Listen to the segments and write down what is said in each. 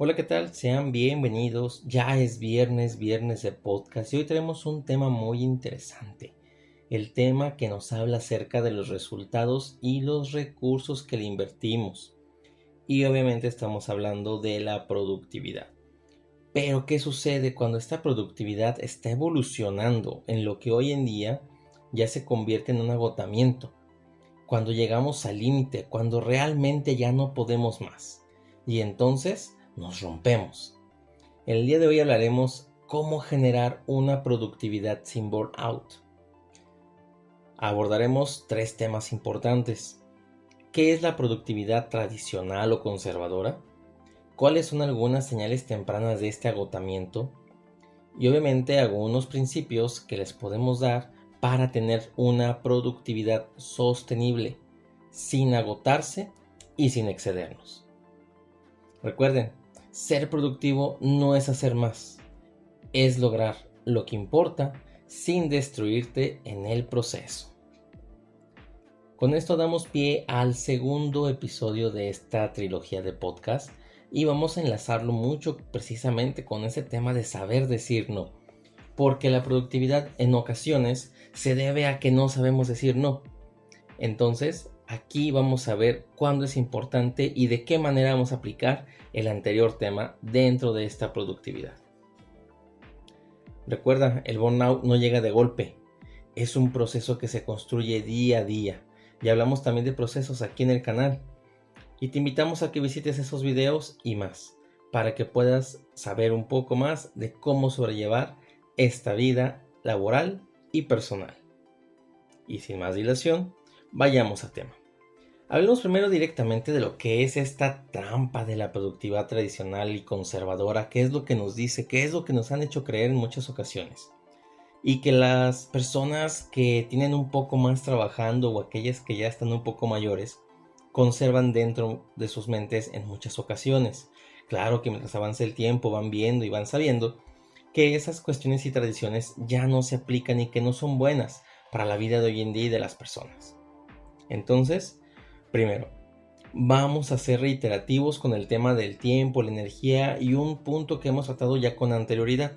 Hola, ¿qué tal? Sean bienvenidos. Ya es viernes, viernes de podcast y hoy tenemos un tema muy interesante. El tema que nos habla acerca de los resultados y los recursos que le invertimos. Y obviamente estamos hablando de la productividad. Pero, ¿qué sucede cuando esta productividad está evolucionando en lo que hoy en día ya se convierte en un agotamiento? Cuando llegamos al límite, cuando realmente ya no podemos más. Y entonces nos rompemos. El día de hoy hablaremos cómo generar una productividad sin burnout. Abordaremos tres temas importantes. ¿Qué es la productividad tradicional o conservadora? ¿Cuáles son algunas señales tempranas de este agotamiento? Y obviamente algunos principios que les podemos dar para tener una productividad sostenible, sin agotarse y sin excedernos. Recuerden, ser productivo no es hacer más, es lograr lo que importa sin destruirte en el proceso. Con esto damos pie al segundo episodio de esta trilogía de podcast y vamos a enlazarlo mucho precisamente con ese tema de saber decir no, porque la productividad en ocasiones se debe a que no sabemos decir no. Entonces, aquí vamos a ver cuándo es importante y de qué manera vamos a aplicar el anterior tema dentro de esta productividad. Recuerda, el burnout no llega de golpe, es un proceso que se construye día a día. Ya hablamos también de procesos aquí en el canal y te invitamos a que visites esos videos y más, para que puedas saber un poco más de cómo sobrellevar esta vida laboral y personal. Y sin más dilación, vayamos a tema. Hablemos primero directamente de lo que es esta trampa de la productividad tradicional y conservadora, qué es lo que nos dice, qué es lo que nos han hecho creer en muchas ocasiones. Y que las personas que tienen un poco más trabajando o aquellas que ya están un poco mayores, conservan dentro de sus mentes en muchas ocasiones. Claro que mientras avance el tiempo van viendo y van sabiendo que esas cuestiones y tradiciones ya no se aplican y que no son buenas para la vida de hoy en día y de las personas. Entonces, primero, vamos a ser reiterativos con el tema del tiempo, la energía y un punto que hemos tratado ya con anterioridad.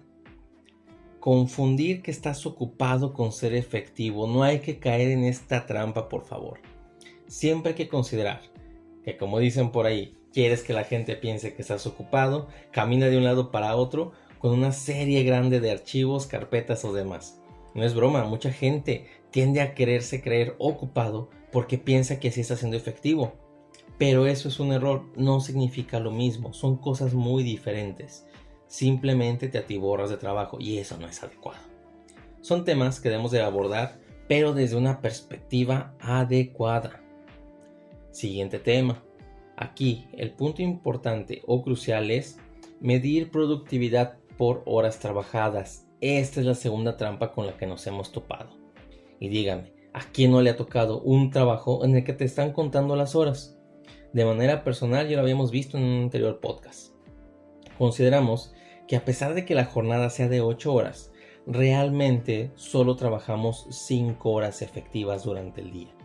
Confundir que estás ocupado con ser efectivo. No hay que caer en esta trampa, por favor. Siempre hay que considerar que, como dicen por ahí, quieres que la gente piense que estás ocupado, camina de un lado para otro con una serie grande de archivos, carpetas o demás. No es broma, mucha gente tiende a quererse creer ocupado porque piensa que así está siendo efectivo. Pero eso es un error, no significa lo mismo, son cosas muy diferentes. Simplemente te atiborras de trabajo y eso no es adecuado. Son temas que debemos de abordar, pero desde una perspectiva adecuada. Siguiente tema. Aquí el punto importante o crucial es medir productividad por horas trabajadas. Esta es la segunda trampa con la que nos hemos topado. Y dígame, ¿a quién no le ha tocado un trabajo en el que te están contando las horas? De manera personal ya lo habíamos visto en un anterior podcast. Consideramos que a pesar de que la jornada sea de 8 horas, realmente solo trabajamos 5 horas efectivas durante el día.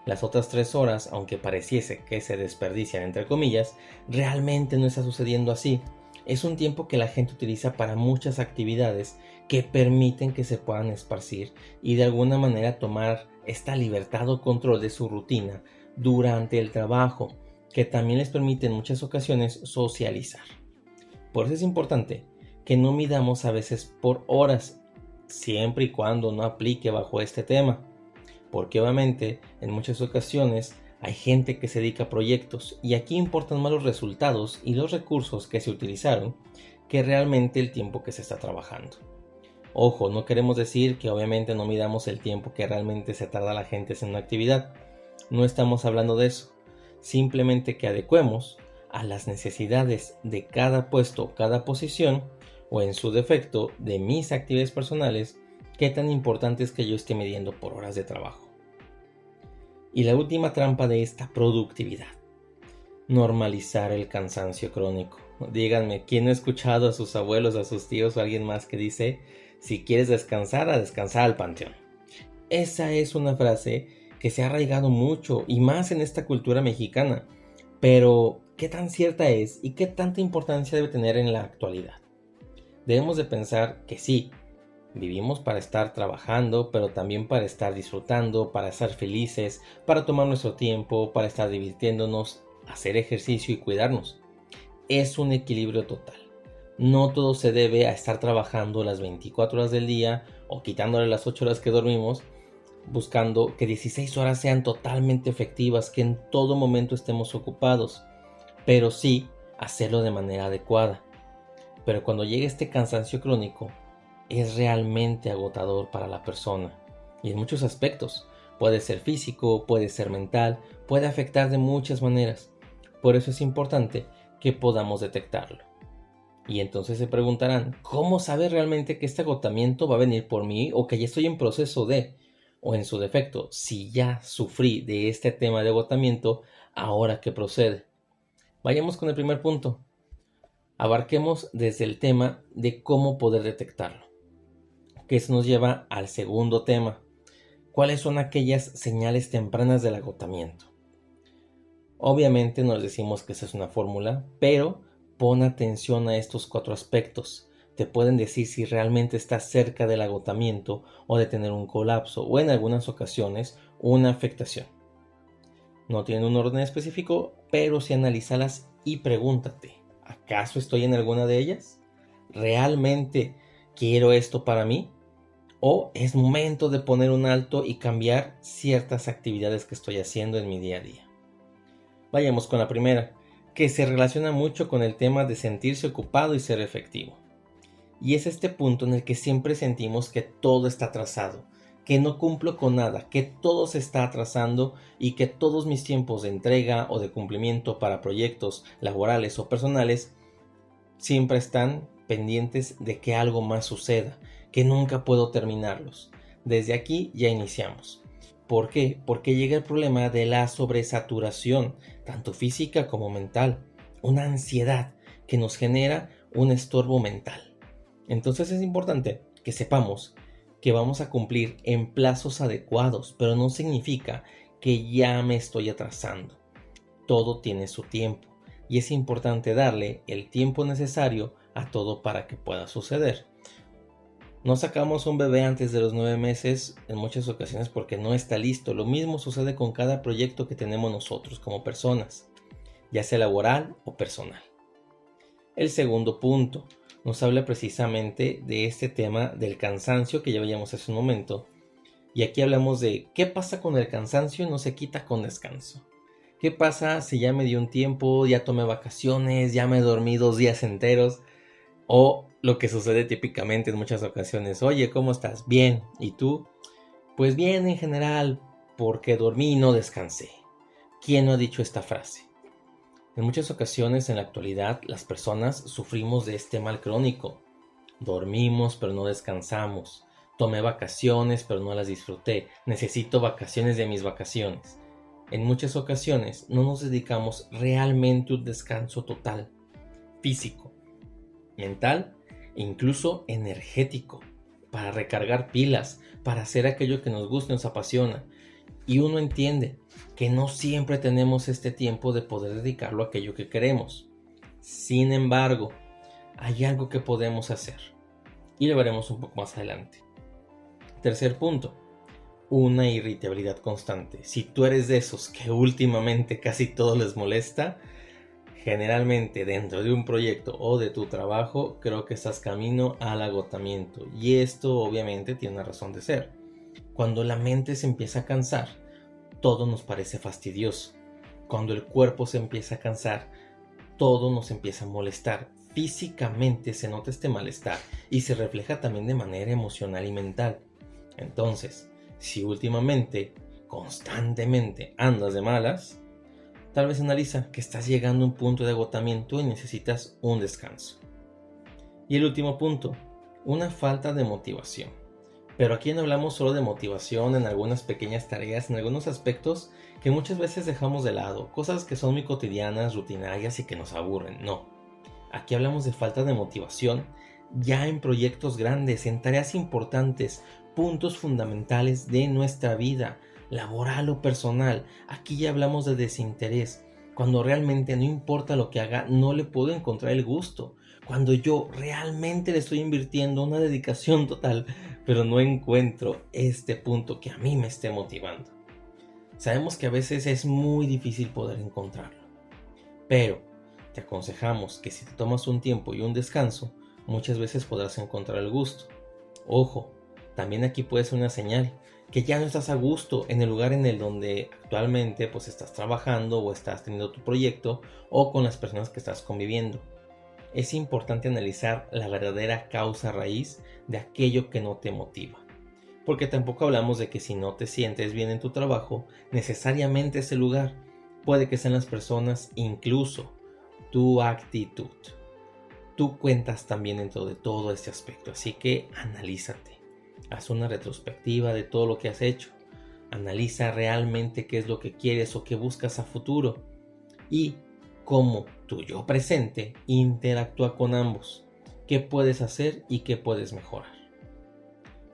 Las otras 3 horas, aunque pareciese que se desperdician entre comillas, realmente no está sucediendo así. Es un tiempo que la gente utiliza para muchas actividades que permiten que se puedan esparcir y de alguna manera tomar esta libertad o control de su rutina durante el trabajo, que también les permite en muchas ocasiones socializar. Por eso es importante que no midamos a veces por horas, siempre y cuando no aplique bajo este tema, porque obviamente en muchas ocasiones hay gente que se dedica a proyectos y aquí importan más los resultados y los recursos que se utilizaron que realmente el tiempo que se está trabajando. Ojo, no queremos decir que obviamente no midamos el tiempo que realmente se tarda la gente en una actividad, no estamos hablando de eso, simplemente que adecuemos a las necesidades de cada puesto, cada posición o en su defecto de mis actividades personales, qué tan importante es que yo esté midiendo por horas de trabajo. Y la última trampa de esta productividad, normalizar el cansancio crónico. Díganme, ¿quién no ha escuchado a sus abuelos, a sus tíos o a alguien más que dice, si quieres descansar, a descansar al panteón? Esa es una frase que se ha arraigado mucho y más en esta cultura mexicana, pero ¿qué tan cierta es y qué tanta importancia debe tener en la actualidad? Debemos de pensar que sí, vivimos para estar trabajando, pero también para estar disfrutando, para estar felices, para tomar nuestro tiempo, para estar divirtiéndonos, hacer ejercicio y cuidarnos. Es un equilibrio total. No todo se debe a estar trabajando las 24 horas del día o quitándole las 8 horas que dormimos, buscando que 16 horas sean totalmente efectivas, que en todo momento estemos ocupados, pero sí hacerlo de manera adecuada. Pero cuando llega este cansancio crónico, es realmente agotador para la persona y en muchos aspectos. Puede ser físico, puede ser mental, puede afectar de muchas maneras. Por eso es importante que podamos detectarlo. Y entonces se preguntarán, ¿cómo saber realmente que este agotamiento va a venir por mí o que ya estoy en proceso de? O en su defecto, si ya sufrí de este tema de agotamiento, ¿ahora qué procede? Vayamos con el primer punto. Abarquemos desde el tema de cómo poder detectarlo, que eso nos lleva al segundo tema. ¿Cuáles son aquellas señales tempranas del agotamiento? Obviamente no les decimos que esa es una fórmula, pero pon atención a estos 4 aspectos. Te pueden decir si realmente estás cerca del agotamiento o de tener un colapso o en algunas ocasiones una afectación. No tienen un orden específico, pero sí analízalas y pregúntate, ¿acaso estoy en alguna de ellas? ¿Realmente quiero esto para mí? ¿O es momento de poner un alto y cambiar ciertas actividades que estoy haciendo en mi día a día? Vayamos con la primera, que se relaciona mucho con el tema de sentirse ocupado y ser efectivo. Y es este punto en el que siempre sentimos que todo está atrasado, que no cumplo con nada, que todo se está atrasando y que todos mis tiempos de entrega o de cumplimiento para proyectos laborales o personales siempre están pendientes de que algo más suceda, que nunca puedo terminarlos. Desde aquí ya iniciamos. ¿Por qué? Porque llega el problema de la sobresaturación, tanto física como mental, una ansiedad que nos genera un estorbo mental. Entonces es importante que sepamos que vamos a cumplir en plazos adecuados, pero no significa que ya me estoy atrasando. Todo tiene su tiempo y es importante darle el tiempo necesario a todo para que pueda suceder. No sacamos un bebé antes de los 9 meses en muchas ocasiones porque no está listo. Lo mismo sucede con cada proyecto que tenemos nosotros como personas, ya sea laboral o personal. El segundo punto nos habla precisamente de este tema del cansancio que ya veíamos hace un momento. Y aquí hablamos de qué pasa con el cansancio y no se quita con descanso. ¿Qué pasa si ya me di un tiempo, ya tomé vacaciones, ya me dormí 2 días enteros? O lo que sucede típicamente en muchas ocasiones, oye, ¿cómo estás? Bien, ¿y tú? Pues bien en general, porque dormí y no descansé. ¿Quién no ha dicho esta frase? En muchas ocasiones en la actualidad las personas sufrimos de este mal crónico. Dormimos pero no descansamos. Tomé vacaciones pero no las disfruté. Necesito vacaciones de mis vacaciones. En muchas ocasiones no nos dedicamos realmente un descanso total, físico, mental e incluso energético, para recargar pilas, para hacer aquello que nos gusta y nos apasiona. Y uno entiende que no siempre tenemos este tiempo de poder dedicarlo a aquello que queremos. Sin embargo, hay algo que podemos hacer y lo veremos un poco más adelante. Tercer punto, una irritabilidad constante. Si tú eres de esos que últimamente casi todo les molesta, generalmente dentro de un proyecto o de tu trabajo, creo que estás camino al agotamiento. Y esto obviamente tiene una razón de ser. Cuando la mente se empieza a cansar, todo nos parece fastidioso. Cuando el cuerpo se empieza a cansar, todo nos empieza a molestar. Físicamente se nota este malestar y se refleja también de manera emocional y mental. Entonces, si últimamente, constantemente andas de malas, tal vez analiza que estás llegando a un punto de agotamiento y necesitas un descanso. Y el último punto, una falta de motivación. Pero aquí no hablamos solo de motivación en algunas pequeñas tareas, en algunos aspectos que muchas veces dejamos de lado, cosas que son muy cotidianas, rutinarias y que nos aburren. No, aquí hablamos de falta de motivación ya en proyectos grandes, en tareas importantes, puntos fundamentales de nuestra vida, laboral o personal. Aquí ya hablamos de desinterés, Cuando realmente no importa lo que haga, no le puedo encontrar el gusto. Cuando yo realmente le estoy invirtiendo una dedicación total, pero no encuentro este punto que a mí me esté motivando. Sabemos que a veces es muy difícil poder encontrarlo, pero te aconsejamos que si te tomas un tiempo y un descanso, muchas veces podrás encontrar el gusto. Ojo, también aquí puede ser una señal que ya no estás a gusto en el lugar en el donde actualmente pues estás trabajando o estás teniendo tu proyecto o con las personas que estás conviviendo. Es importante analizar la verdadera causa raíz de aquello que no te motiva. Porque tampoco hablamos de que si no te sientes bien en tu trabajo, necesariamente ese lugar. Puede que sean las personas, incluso tu actitud. Tú cuentas también dentro de todo este aspecto, así que analízate. Haz una retrospectiva de todo lo que has hecho. Analiza realmente qué es lo que quieres o qué buscas a futuro. Y cómo tu yo presente interactúa con ambos. ¿Qué puedes hacer y qué puedes mejorar?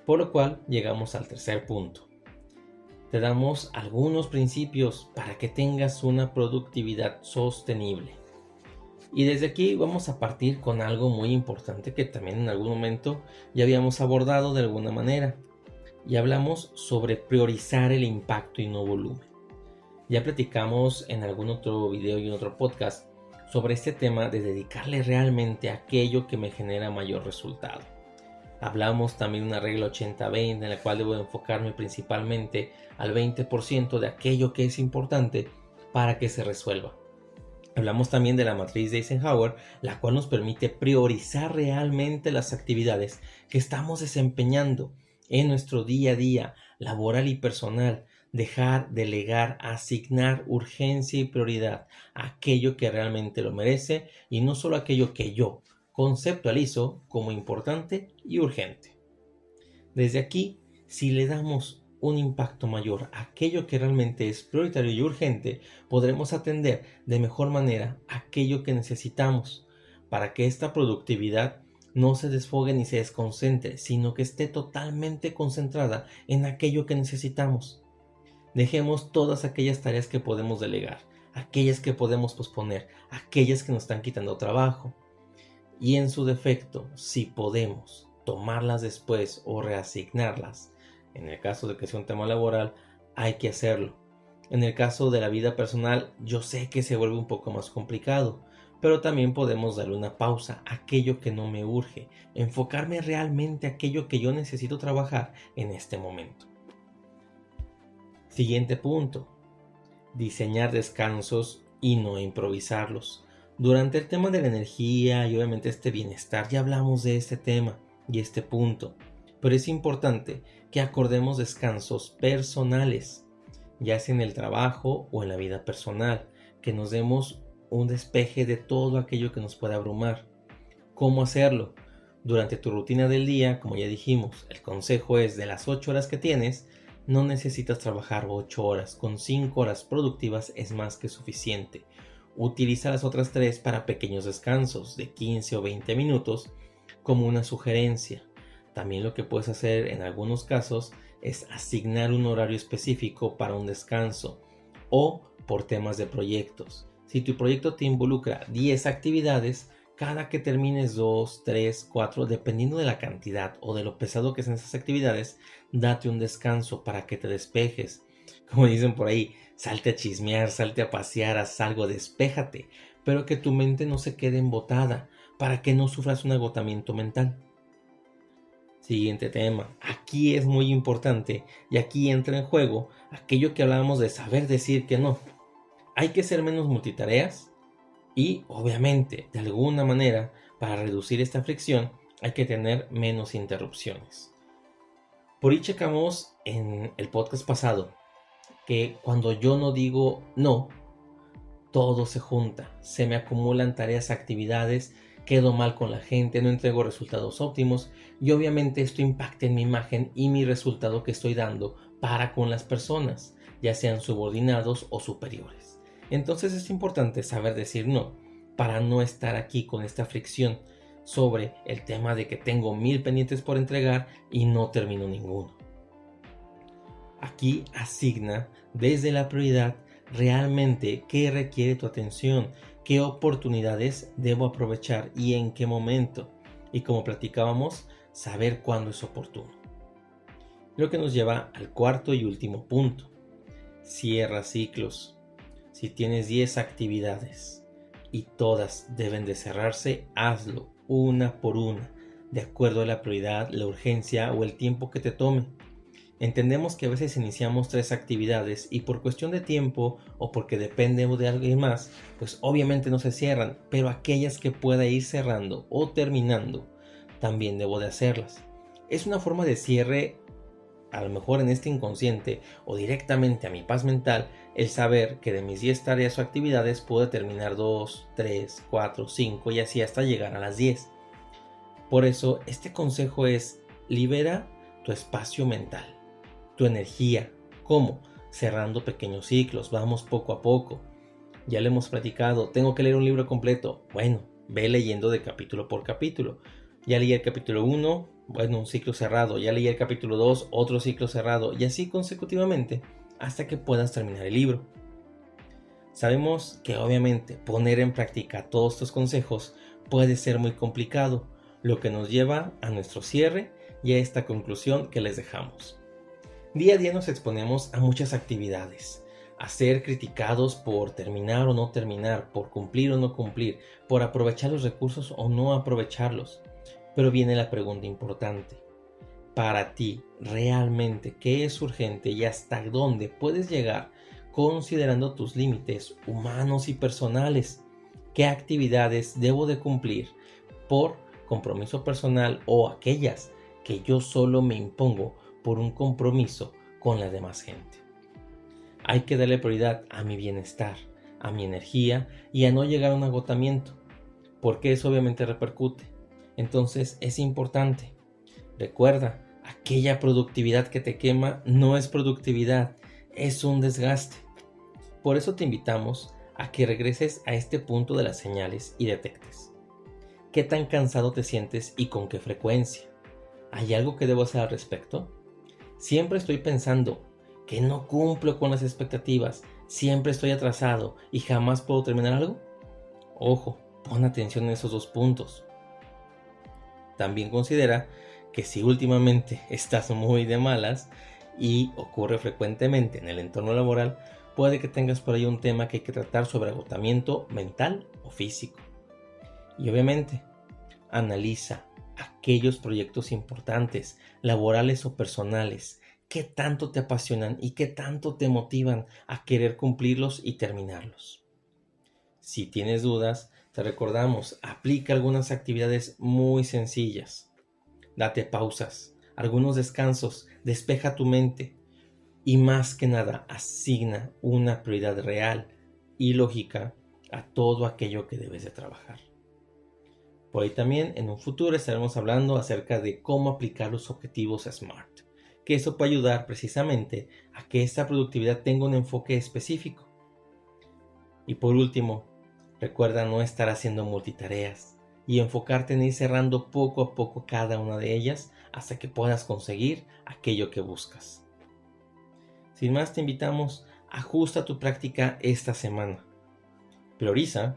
Por lo cual llegamos al tercer punto. Te damos algunos principios para que tengas una productividad sostenible. Y desde aquí vamos a partir con algo muy importante que también en algún momento ya habíamos abordado de alguna manera. Y hablamos sobre priorizar el impacto y no volumen. Ya platicamos en algún otro video y en otro podcast sobre este tema de dedicarle realmente a aquello que me genera mayor resultado. Hablamos también de una regla 80-20 en la cual debo enfocarme principalmente al 20% de aquello que es importante para que se resuelva. Hablamos también de la matriz de Eisenhower, la cual nos permite priorizar realmente las actividades que estamos desempeñando en nuestro día a día, laboral y personal. Dejar, delegar, asignar urgencia y prioridad a aquello que realmente lo merece y no solo aquello que yo conceptualizo como importante y urgente. Desde aquí, si le damos un impacto mayor a aquello que realmente es prioritario y urgente, podremos atender de mejor manera aquello que necesitamos para que esta productividad no se desfogue ni se desconcentre, sino que esté totalmente concentrada en aquello que necesitamos. Dejemos todas aquellas tareas que podemos delegar, aquellas que podemos posponer, aquellas que nos están quitando trabajo. Y en su defecto, si podemos tomarlas después o reasignarlas, en el caso de que sea un tema laboral, hay que hacerlo. En el caso de la vida personal, yo sé que se vuelve un poco más complicado, pero también podemos darle una pausa a aquello que no me urge, enfocarme realmente a aquello que yo necesito trabajar en este momento. Siguiente punto: diseñar descansos y no improvisarlos. Durante el tema de la energía y obviamente este bienestar ya hablamos de este tema y este punto, pero es importante que acordemos descansos personales, ya sea en el trabajo o en la vida personal, que nos demos un despeje de todo aquello que nos pueda abrumar. ¿Cómo hacerlo? Durante tu rutina del día, como ya dijimos, el consejo es: de las 8 horas que tienes, no necesitas trabajar 8 horas, con 5 horas productivas es más que suficiente. Utiliza las otras 3 para pequeños descansos de 15 o 20 minutos como una sugerencia. También lo que puedes hacer en algunos casos es asignar un horario específico para un descanso o por temas de proyectos. Si tu proyecto te involucra 10 actividades, cada que termines 2, 3, 4, dependiendo de la cantidad o de lo pesado que sean esas actividades, date un descanso para que te despejes. Como dicen por ahí, salte a chismear, salte a pasear, haz algo, despéjate, pero que tu mente no se quede embotada para que no sufras un agotamiento mental. Siguiente tema, aquí es muy importante y aquí entra en juego aquello que hablábamos de saber decir que no. Hay que ser menos multitareas. Y obviamente, de alguna manera, para reducir esta fricción, hay que tener menos interrupciones. Por ahí checamos en el podcast pasado que cuando yo no digo no, todo se junta, se me acumulan tareas, actividades, quedo mal con la gente, no entrego resultados óptimos y obviamente esto impacta en mi imagen y mi resultado que estoy dando para con las personas, ya sean subordinados o superiores. Entonces es importante saber decir no para no estar aquí con esta fricción sobre el tema de que tengo 1000 pendientes por entregar y no termino ninguno. Aquí asigna desde la prioridad realmente qué requiere tu atención, qué oportunidades debo aprovechar y en qué momento. Y como platicábamos, saber cuándo es oportuno. Lo que nos lleva al cuarto y último punto. Cierra ciclos. Si tienes 10 actividades y todas deben de cerrarse, hazlo una por una, de acuerdo a la prioridad, la urgencia o el tiempo que te tome. Entendemos que a veces iniciamos 3 actividades y por cuestión de tiempo o porque depende de alguien más, pues obviamente no se cierran, pero aquellas que pueda ir cerrando o terminando, también debo de hacerlas. Es una forma de cierre, a lo mejor en este inconsciente o directamente a mi paz mental, el saber que de mis 10 tareas o actividades puedo terminar 2, 3, 4, 5 y así hasta llegar a las 10. Por eso este consejo es: libera tu espacio mental, tu energía. ¿Cómo? Cerrando pequeños ciclos, vamos poco a poco. Ya lo hemos platicado, tengo que leer un libro completo. Bueno, ve leyendo de capítulo por capítulo. Ya leí el capítulo 1, bueno, un ciclo cerrado. Ya leí el capítulo 2, otro ciclo cerrado. Y así consecutivamente hasta que puedas terminar el libro. Sabemos que obviamente poner en práctica todos estos consejos puede ser muy complicado, lo que nos lleva a nuestro cierre y a esta conclusión que les dejamos. Día a día nos exponemos a muchas actividades, a ser criticados por terminar o no terminar, por cumplir o no cumplir, por aprovechar los recursos o no aprovecharlos. Pero viene la pregunta importante. Para ti, ¿realmente qué es urgente y hasta dónde puedes llegar considerando tus límites humanos y personales? ¿Qué actividades debo de cumplir por compromiso personal o aquellas que yo solo me impongo por un compromiso con la demás gente? Hay que darle prioridad a mi bienestar, a mi energía y a no llegar a un agotamiento, porque eso obviamente repercute. Entonces es importante. Recuerda, aquella productividad que te quema no es productividad, es un desgaste. Por eso te invitamos a que regreses a este punto de las señales y detectes. ¿Qué tan cansado te sientes y con qué frecuencia? ¿Hay algo que debo hacer al respecto? Siempre estoy pensando que no cumplo con las expectativas, siempre estoy atrasado y jamás puedo terminar algo. Ojo, pon atención en esos dos puntos. También considera que si últimamente estás muy de malas y ocurre frecuentemente en el entorno laboral, puede que tengas por ahí un tema que hay que tratar sobre agotamiento mental o físico. Y obviamente, analiza aquellos proyectos importantes, laborales o personales, qué tanto te apasionan y qué tanto te motivan a querer cumplirlos y terminarlos. Si tienes dudas, te recordamos, aplica algunas actividades muy sencillas. Date pausas, algunos descansos, despeja tu mente y más que nada asigna una prioridad real y lógica a todo aquello que debes de trabajar. Por ahí también en un futuro estaremos hablando acerca de cómo aplicar los objetivos SMART, que eso puede ayudar precisamente a que esta productividad tenga un enfoque específico. Y por último, recuerda no estar haciendo multitareas y enfocarte en ir cerrando poco a poco cada una de ellas hasta que puedas conseguir aquello que buscas. Sin más, te invitamos, ajusta tu práctica esta semana. Prioriza,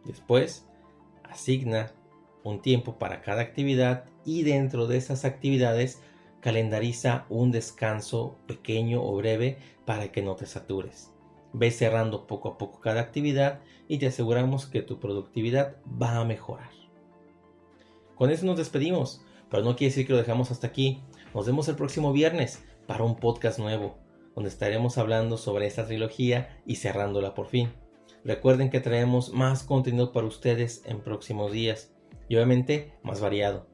después asigna un tiempo para cada actividad y dentro de esas actividades calendariza un descanso pequeño o breve para que no te satures. Ve cerrando poco a poco cada actividad y te aseguramos que tu productividad va a mejorar. Con eso nos despedimos, pero no quiere decir que lo dejamos hasta aquí. Nos vemos el próximo viernes para un podcast nuevo, donde estaremos hablando sobre esta trilogía y cerrándola por fin. Recuerden que traemos más contenido para ustedes en próximos días y obviamente más variado.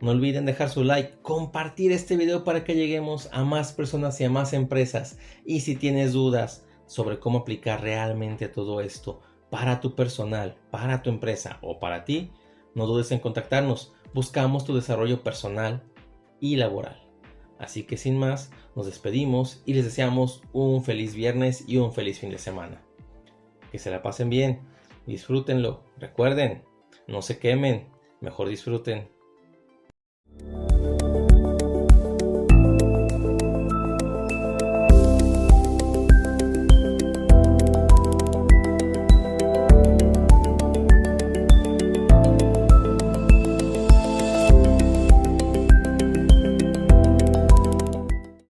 No olviden dejar su like, compartir este video para que lleguemos a más personas y a más empresas. Y si tienes dudas sobre cómo aplicar realmente todo esto para tu personal, para tu empresa o para ti, no dudes en contactarnos. Buscamos tu desarrollo personal y laboral. Así que sin más, nos despedimos y les deseamos un feliz viernes y un feliz fin de semana. Que se la pasen bien, disfrútenlo. Recuerden, no se quemen, mejor disfruten.